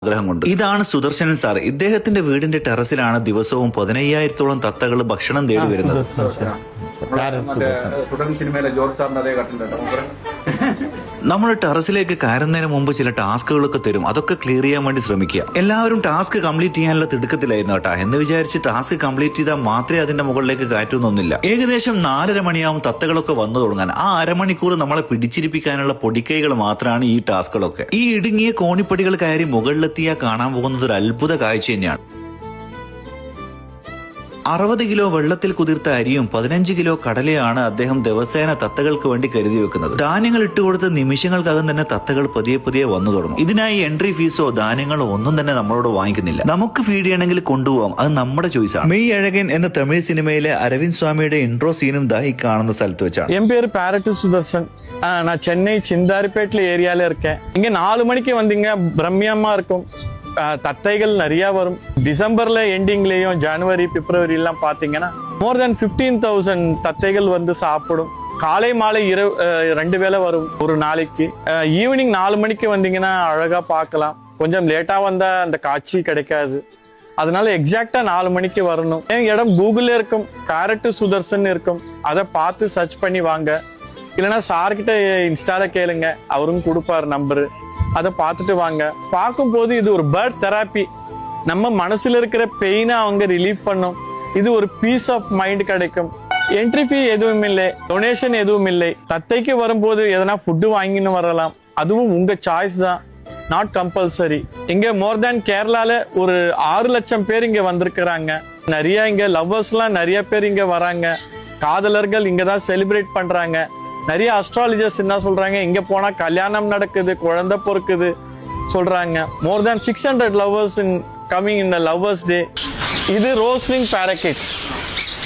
ആഗ്രഹം കൊണ്ട്. ഇതാണ് സുദർശനൻ സാർ. ഇദ്ദേഹത്തിന്റെ വീടിന്റെ ടെറസിലാണ് ദിവസവും 15,000-ഓളം തത്തകൾ ഭക്ഷണം തേടി വരുന്നത്. നമ്മൾ ടെറസിലേക്ക് കയറുന്നതിന് മുമ്പ് ചില ടാസ്കുകളൊക്കെ തരും. അതൊക്കെ ക്ലിയർ ചെയ്യാൻ വേണ്ടി ശ്രമിക്കുക. എല്ലാവരും ടാസ്ക് കംപ്ലീറ്റ് ചെയ്യാനുള്ള തിടുക്കത്തിലായിരുന്നു കേട്ടാ. എന്ന് വിചാരിച്ച് ടാസ്ക് കംപ്ലീറ്റ് ചെയ്താൽ മാത്രമേ അതിന്റെ മുകളിലേക്ക് കയറ്റുന്നൊന്നുമില്ല. ഏകദേശം 4:30 മണിയാവും തത്തകളൊക്കെ വന്നു തുടങ്ങാൻ. ആ അരമണിക്കൂർ നമ്മളെ പിടിച്ചിരിപ്പിക്കാനുള്ള പൊടിക്കൈകൾ മാത്രമാണ് ഈ ടാസ്കുകളൊക്കെ. ഈ ഇടുങ്ങിയ കോണിപ്പടികൾ കയറി മുകളിലെത്തിയാൽ കാണാൻ പോകുന്നത് ഒരു അത്ഭുത കാഴ്ച തന്നെയാണ്. 60 കിലോ വെള്ളത്തിൽ കുതിർത്ത അരിയും 15 കിലോ കടലയാണ് അദ്ദേഹം ദിവസേന തത്തകൾക്ക് വേണ്ടി കരുതി വെക്കുന്നത്. ധാന്യങ്ങൾ ഇട്ടുകൊടുത്ത നിമിഷങ്ങൾക്കകം തന്നെ തത്തകൾ പതിയെ വന്നു തുടങ്ങും. ഇതിനായി എൻട്രി ഫീസോ ധാന്യങ്ങളോ ഒന്നും തന്നെ നമ്മളോട് വാങ്ങിക്കുന്നില്ല. നമുക്ക് ഫീഡ് ചെയ്യണമെങ്കിൽ കൊണ്ടുപോകാം, അത് നമ്മുടെ ചോയ്സാണ്. മെയ് അഴകൻ എന്ന തമിഴ് സിനിമയിലെ അരവിന്ദ് സ്വാമിയുടെ ഇൻട്രോ സീനും ഈ കാണുന്ന സ്ഥലത്ത് വെച്ചാണ്. என் பேரு பேரட்டு சுதர்சன். நான் சென்னை சிந்தாரிப்பேட்டில் ஏரியால இருக்கேன். இங்க 4 மணிக்கு வந்தீங்க, பிரம்மியமா இருக்கும். தத்தைகள் நிறைய வரும். டிசம்பர்ல எண்டிங்லயும் ஜனவரி பிப்ரவரி எல்லாம் பாத்தீங்கன்னா மோர் தென் 15,000 தத்தைகள் வந்து சாப்பிடும். காலை மாலை 2 வேளை வரும் ஒரு நாளைக்கு. ஈவினிங் 4 மணிக்கு வந்தீங்கன்னா அழகா பார்க்கலாம். கொஞ்சம் லேட்டா வந்தா அந்த காட்சி கிடைக்காது. அதனால எக்ஸாக்டா 4 மணிக்கு வரணும். என் இடம் கூகுள்ல இருக்கும், பேரட்டு சுதர்சன் இருக்கும். அதை பார்த்து சர்ச் பண்ணி வாங்க. இல்லைன்னா சார்கிட்ட இன்ஸ்டால கேளுங்க, அவரும் கொடுப்பாரு நம்பரு. அதை பார்த்துட்டு வாங்க. பார்க்கும்போது இது ஒரு பேர்ட் தெராப்பி. நம்ம மனசுல இருக்கிற பெயினை அவங்க ரிலீவ் பண்ணும். இது ஒரு பீஸ் ஆஃப் மைண்ட் கிடைக்கும். என்ட்ரி ஃபீ எதுவும் இல்லை, டொனேஷன் எதுவும் இல்லை. தத்தைக்கு வரும்போது எதனா ஃபுட்டு வாங்கின்னு வரலாம், அதுவும் உங்க சாய்ஸ் தான், நாட் கம்பல்சரி. இங்க மோர் தேன் கேரளால ஒரு 6 லட்சம் பேர் இங்க வந்திருக்கிறாங்க. நிறைய இங்க லவ்வர்ஸ்லாம் நிறைய பேர் இங்க வராங்க. காதலர்கள் இங்க தான் செலிப்ரேட் பண்றாங்க. நிறைய அஸ்ட்ராலஜர்ஸ் என்ன சொல்றாங்க, இங்க போனா கல்யாணம் நடக்குது, குழந்தை பொறுக்குது சொல்றாங்க. மோர் தேன் 600 lovers in coming in lovers day. இது ரோஸ்லிங் பேரக்கிட்ஸ்.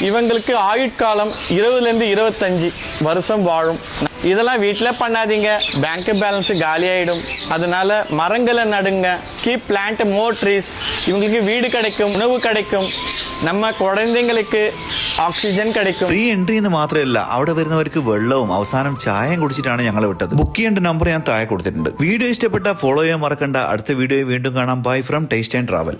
இவங்களுக்கு ஆயுட்காலம் 20லேருந்து 25 வருஷம் வாழும். இதெல்லாம் வீட்டில் பண்ணாதீங்க, பேங்க் பேலன்ஸ் காலி ஆயிடும். அதனால மரங்களை நடுங்க. கீப் பிளான்ட் மோர் ட்ரீஸ். இவங்களுக்கு வீடு கிடைக்கும், உணவு கிடைக்கும், நம்ம குழந்தைங்களுக்கு ഓക്സിജൻ கிடைக்கும். ഫ്രീ എൻട്രി എന്ന് മാത്രമല്ല, അവിടെ വരുന്നവർക്ക് വെള്ളവും അവസാനം ചായയും കുടിച്ചിട്ടാണ് ഞങ്ങളെ വിട്ടത്. ബുക്ക് ചെയ്യേണ്ട നമ്പർ ഞാൻ താഴെ കൊടുത്തിട്ടുണ്ട്. വീഡിയോ ഇഷ്ടപ്പെട്ട ഫോളോ ചെയ്യാൻ മറക്കണ്ട. അടുത്ത വീഡിയോ വീണ്ടും കാണാം. Bye from taste and travel.